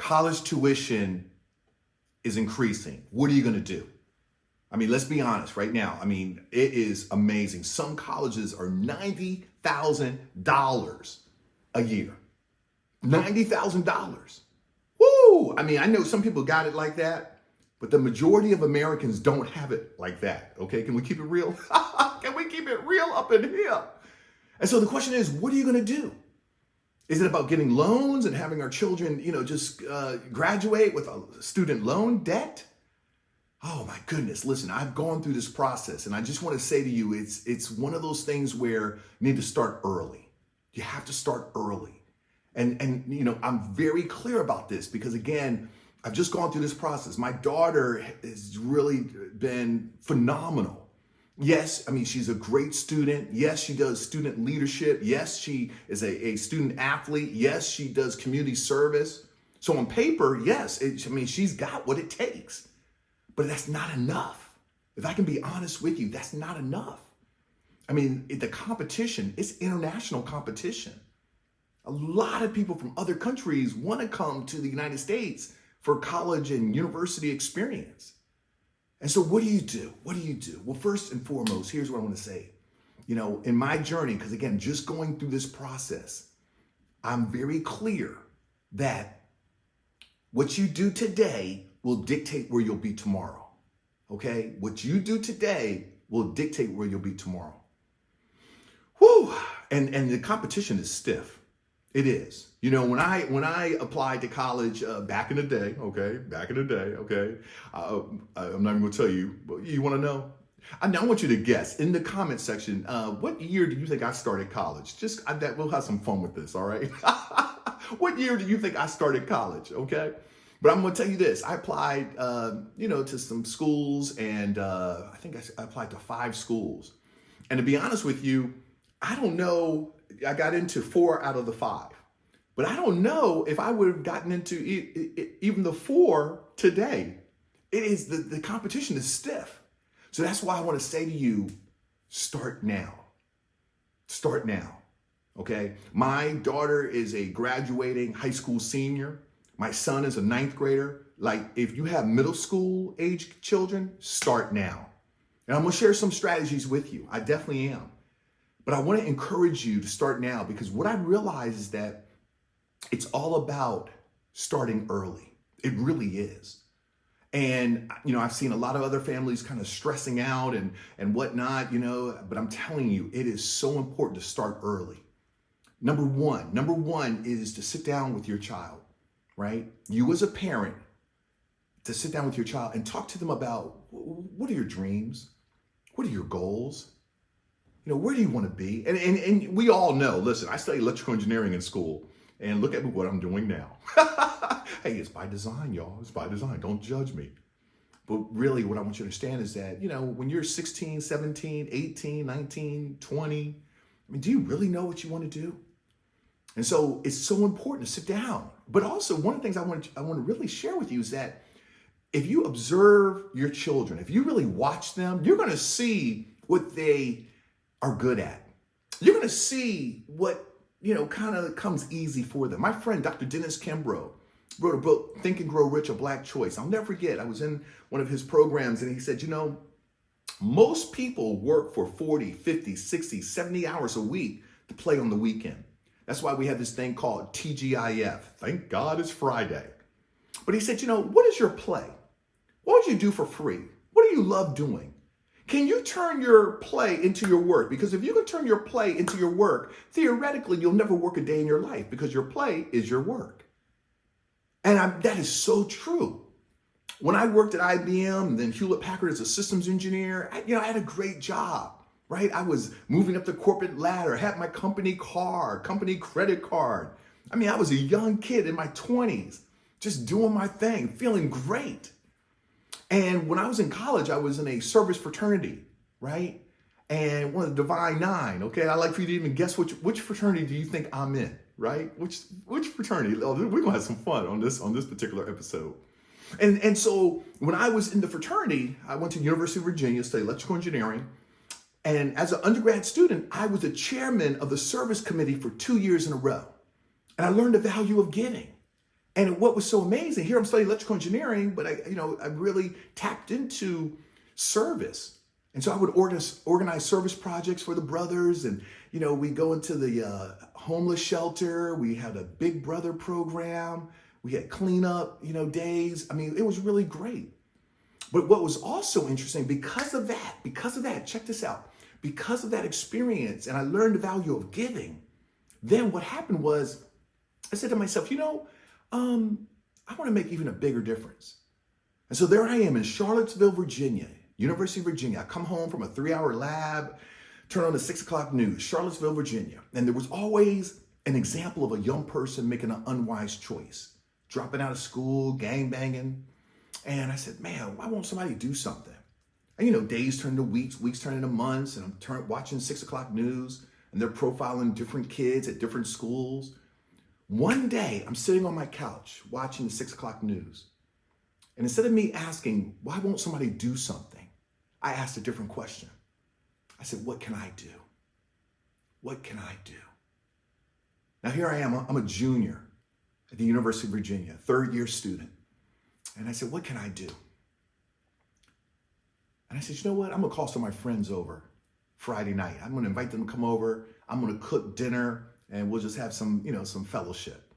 college tuition is increasing. What are you going to do? I mean, let's be honest right now. I mean, it is amazing. Some colleges are $90,000 a year. $90,000. Woo! I mean, I know some people got it like that, but the majority of Americans don't have it like that. Okay, can we keep it real? Can we keep it real up in here? And so the question is, what are you going to do? Is it about getting loans and having our children, just graduate with a student loan debt? Oh my goodness, listen, I've gone through this process and I just want to say to you, it's one of those things where you need to start early. You have to start early. And I'm very clear about this because again, I've just gone through this process. My daughter has really been phenomenal. Yes, I mean, she's a great student. Yes, she does student leadership. Yes, she is a student athlete. Yes, she does community service. So on paper, yes, she's got what it takes. But that's not enough. If I can be honest with you, that's not enough. I mean, the competition, it's international competition. A lot of people from other countries want to come to the United States for college and university experience. And so what do you do? What do you do? Well, first and foremost, here's what I want to say. In my journey, because again, just going through this process, I'm very clear that what you do today will dictate where you'll be tomorrow. Okay? What you do today will dictate where you'll be tomorrow. Whew! And the competition is stiff. It is. When I applied to college back in the day, okay? I'm not even going to tell you, but you want to know? I want you to guess in the comment section, what year do you think I started college? We'll have some fun with this, all right? What year do you think I started college, okay? But I'm going to tell you this. I applied, to some schools, and I think I applied to 5 schools. And to be honest with you, I don't know. I got into 4 out of the 5. But I don't know if I would have gotten into even the 4 today. It is the competition is stiff. So that's why I want to say to you, start now. Start now. Okay? My daughter is a graduating high school senior. My son is a 9th grader. Like, if you have middle school age children, start now. And I'm going to share some strategies with you. I definitely am. But I want to encourage you to start now because what I realize is that it's all about starting early. It really is. And, I've seen a lot of other families kind of stressing out and whatnot, but I'm telling you, it is so important to start early. Number one is to sit down with your child, right? You as a parent, to sit down with your child and talk to them about what are your dreams? What are your goals? Where do you want to be? And we all know, listen, I studied electrical engineering in school and look at what I'm doing now. Hey, it's by design, y'all. It's by design. Don't judge me. But really what I want you to understand is that, when you're 16, 17, 18, 19, 20, do you really know what you want to do? And so it's so important to sit down. But also one of the things I want to really share with you is that if you observe your children, if you really watch them, you're going to see what they are good at. You're going to see what, kind of comes easy for them. My friend, Dr. Dennis Kimbrough, wrote a book, Think and Grow Rich, A Black Choice. I'll never forget, I was in one of his programs and he said, most people work for 40, 50, 60, 70 hours a week to play on the weekend. That's why we have this thing called TGIF. Thank God it's Friday. But he said, what is your play? What would you do for free? What do you love doing? Can you turn your play into your work? Because if you can turn your play into your work, theoretically, you'll never work a day in your life because your play is your work. And that is so true. When I worked at IBM and then Hewlett Packard as a systems engineer, I had a great job, right? I was moving up the corporate ladder, had my company car, company credit card. I was a young kid in my 20s, just doing my thing, feeling great. And when I was in college, I was in a service fraternity, right? And one of the Divine Nine, okay? I'd like for you to even guess which fraternity do you think I'm in, right? Which fraternity? Oh, we're gonna have some fun on this particular episode. And so when I was in the fraternity, I went to University of Virginia, studied electrical engineering. And as an undergrad student, I was the chairman of the service committee for 2 years in a row. And I learned the value of giving. And what was so amazing, here I'm studying electrical engineering, but I really tapped into service. And so I would organize service projects for the brothers. And, we go into the homeless shelter. We had a Big Brother program. We had cleanup, days. I mean, it was really great. But what was also interesting, because of that, check this out, because of that experience, and I learned the value of giving, then what happened was I said to myself, I want to make even a bigger difference. And so there I am in Charlottesville, Virginia, University of Virginia. I come home from a 3-hour lab, turn on the 6 o'clock news, Charlottesville, Virginia. And there was always an example of a young person making an unwise choice, dropping out of school, gang banging. And I said, man, why won't somebody do something? And days turn into weeks, weeks turn into months, and I'm watching 6 o'clock news, and they're profiling different kids at different schools. One day, I'm sitting on my couch watching the 6 o'clock news. And instead of me asking, why won't somebody do something? I asked a different question. I said, what can I do? What can I do? Now here I am, I'm a junior at the University of Virginia, third-year student. And I said, what can I do? And I said, you know what? I'm gonna call some of my friends over Friday night. I'm gonna invite them to come over. I'm gonna cook dinner and we'll just have some fellowship.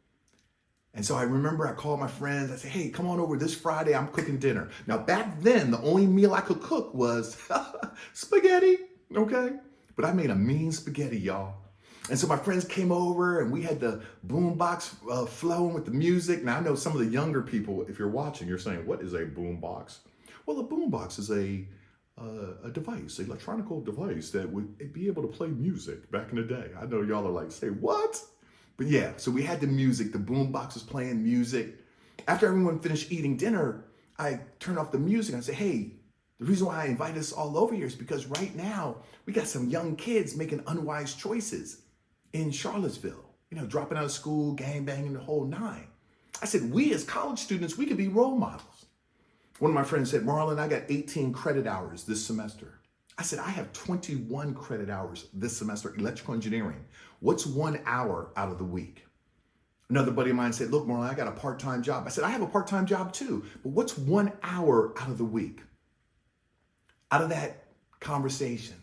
And so I remember I called my friends. I said, hey, come on over this Friday. I'm cooking dinner. Now back then, the only meal I could cook was spaghetti, okay? But I made a mean spaghetti, y'all. And so my friends came over and we had the boom box flowing with the music. Now I know some of the younger people, if you're watching, you're saying, what is a boom box? Well, a boom box is a device, an electronic device that would be able to play music back in the day. I know y'all are like, say what? But yeah, so we had the music, the boom box was playing music. After everyone finished eating dinner, I turned off the music and I said, hey, the reason why I invite us all over here is because right now we got some young kids making unwise choices in Charlottesville, dropping out of school, gang banging, the whole nine. I said, we as college students, we could be role models. One of my friends said, Marlon, I got 18 credit hours this semester. I said, I have 21 credit hours this semester, electrical engineering. What's 1 hour out of the week? Another buddy of mine said, look, Marlon, I got a part-time job. I said, I have a part-time job too, but what's 1 hour out of the week? Out of that conversation,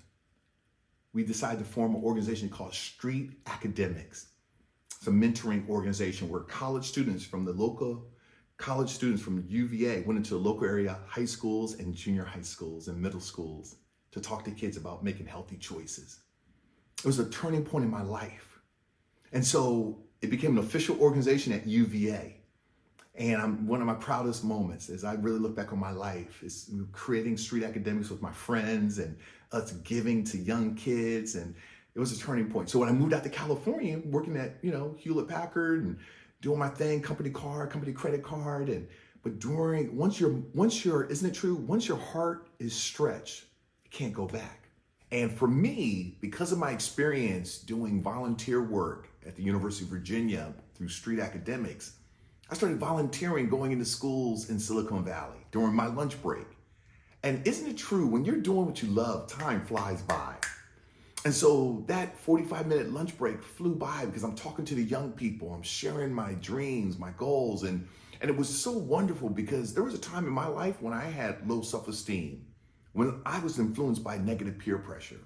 we decided to form an organization called Street Academics. It's a mentoring organization where college students from UVA went into the local area high schools and junior high schools and middle schools to talk to kids about making healthy choices. It was a turning point in my life. And so it became an official organization at UVA. And one of my proudest moments as I really look back on my life is creating Street Academics with my friends and us giving to young kids. And it was a turning point. So when I moved out to California, working at, Hewlett Packard and doing my thing, company credit card. But once isn't it true? Once your heart is stretched, you can't go back. And for me, because of my experience doing volunteer work at the University of Virginia through Street Academics, I started volunteering going into schools in Silicon Valley during my lunch break. And isn't it true, when you're doing what you love, time flies by. And so that 45-minute lunch break flew by because I'm talking to the young people. I'm sharing my dreams, my goals. And it was so wonderful because there was a time in my life when I had low self-esteem, when I was influenced by negative peer pressure.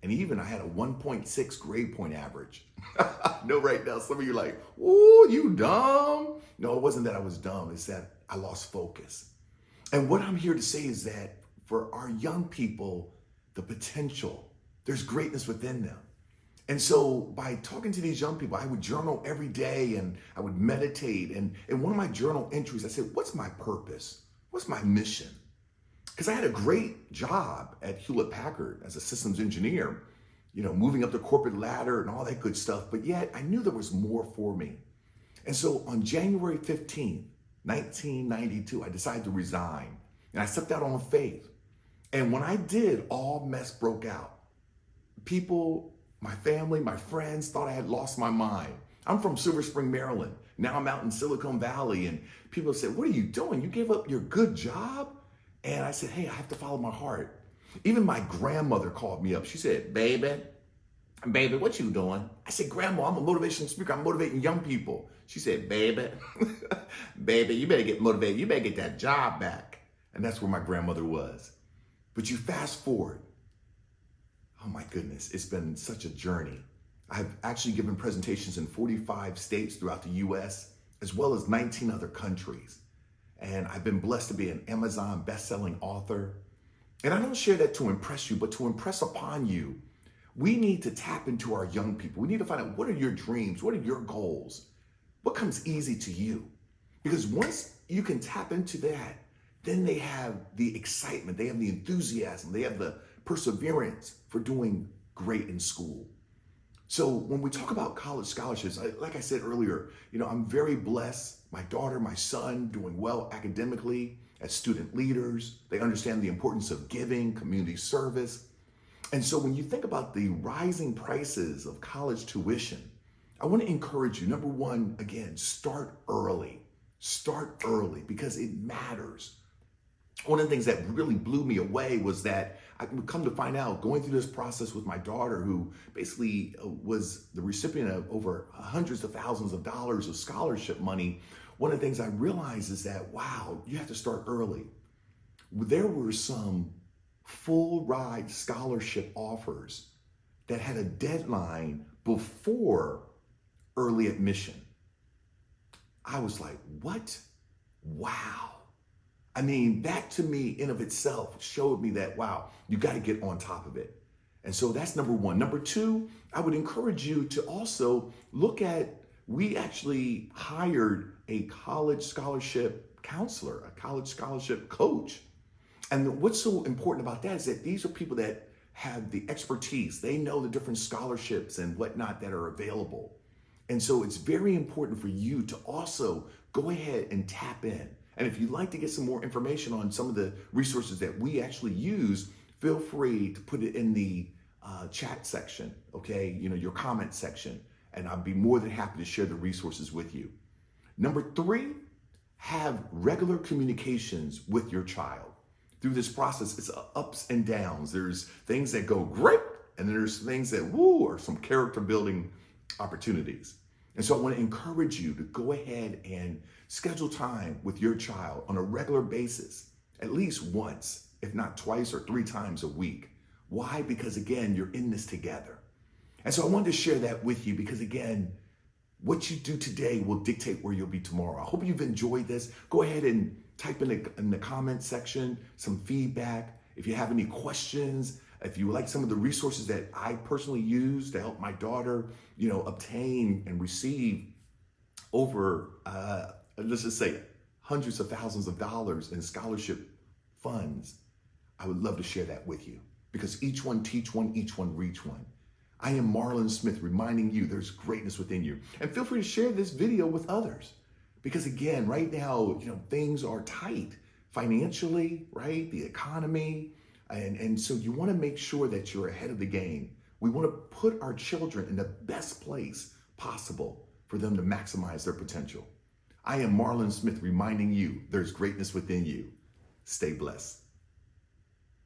And even I had a 1.6 grade point average. I know right now some of you are like, ooh, you dumb. No, it wasn't that I was dumb. It's that I lost focus. And what I'm here to say is that for our young people, the potential, there's greatness within them. And so by talking to these young people, I would journal every day and I would meditate. And in one of my journal entries, I said, what's my purpose? What's my mission? Because I had a great job at Hewlett Packard as a systems engineer, moving up the corporate ladder and all that good stuff. But yet I knew there was more for me. And so on January 15th, 1992, I decided to resign. And I stepped out on faith. And when I did, all mess broke out. People, my family, my friends thought I had lost my mind. I'm from Silver Spring, Maryland. Now I'm out in Silicon Valley. And people said, what are you doing? You gave up your good job? And I said, hey, I have to follow my heart. Even my grandmother called me up. She said, baby, what you doing? I said, Grandma, I'm a motivational speaker. I'm motivating young people. She said, baby, baby, you better get motivated. You better get that job back. And that's where my grandmother was. But you fast forward. Oh my goodness, it's been such a journey. I've actually given presentations in 45 states throughout the US, as well as 19 other countries. And I've been blessed to be an Amazon best-selling author. And I don't share that to impress you, but to impress upon you. We need to tap into our young people. We need to find out, what are your dreams? What are your goals? What comes easy to you? Because once you can tap into that, then they have the excitement, they have the enthusiasm, they have the perseverance for doing great in school. So when we talk about college scholarships, like I said earlier, I'm very blessed. My daughter, my son, doing well academically as student leaders. They understand the importance of giving, community service. And so when you think about the rising prices of college tuition, I want to encourage you, number one, again, start early. Start early because it matters. One of the things that really blew me away was that I come to find out, going through this process with my daughter, who basically was the recipient of over hundreds of thousands of dollars of scholarship money. One of the things I realized is that, wow, you have to start early. There were some full ride scholarship offers that had a deadline before early admission. I was like, what? Wow. I mean, that to me in of itself showed me that, wow, you got to get on top of it. And so that's number one. Number two, I would encourage you to also look at, we actually hired a college scholarship counselor, a college scholarship coach. And what's so important about that is that these are people that have the expertise. They know the different scholarships and whatnot that are available. And so it's very important for you to also go ahead and tap in. And if you'd like to get some more information on some of the resources that we actually use, feel free to put it in the chat section, okay? Your comment section, and I'll be more than happy to share the resources with you. Number three, have regular communications with your child. Through this process, it's ups and downs. There's things that go great, and there's things that, are some character building opportunities. And so I want to encourage you to go ahead and schedule time with your child on a regular basis, at least once, if not twice or 3 times a week. Why? Because again, you're in this together. And so I wanted to share that with you because again, what you do today will dictate where you'll be tomorrow. I hope you've enjoyed this. Go ahead and type in the comment section some feedback. If you have any questions, if you like some of the resources that I personally use to help my daughter, obtain and receive over, let's just say, hundreds of thousands of dollars in scholarship funds, I would love to share that with you because each one teach one, each one reach one. I am Marlon Smith, reminding you there's greatness within you. And feel free to share this video with others because again, right now, things are tight financially, right? The economy. And so you want to make sure that you're ahead of the game. We want to put our children in the best place possible for them to maximize their potential. I am Marlon Smith, reminding you there's greatness within you. Stay blessed.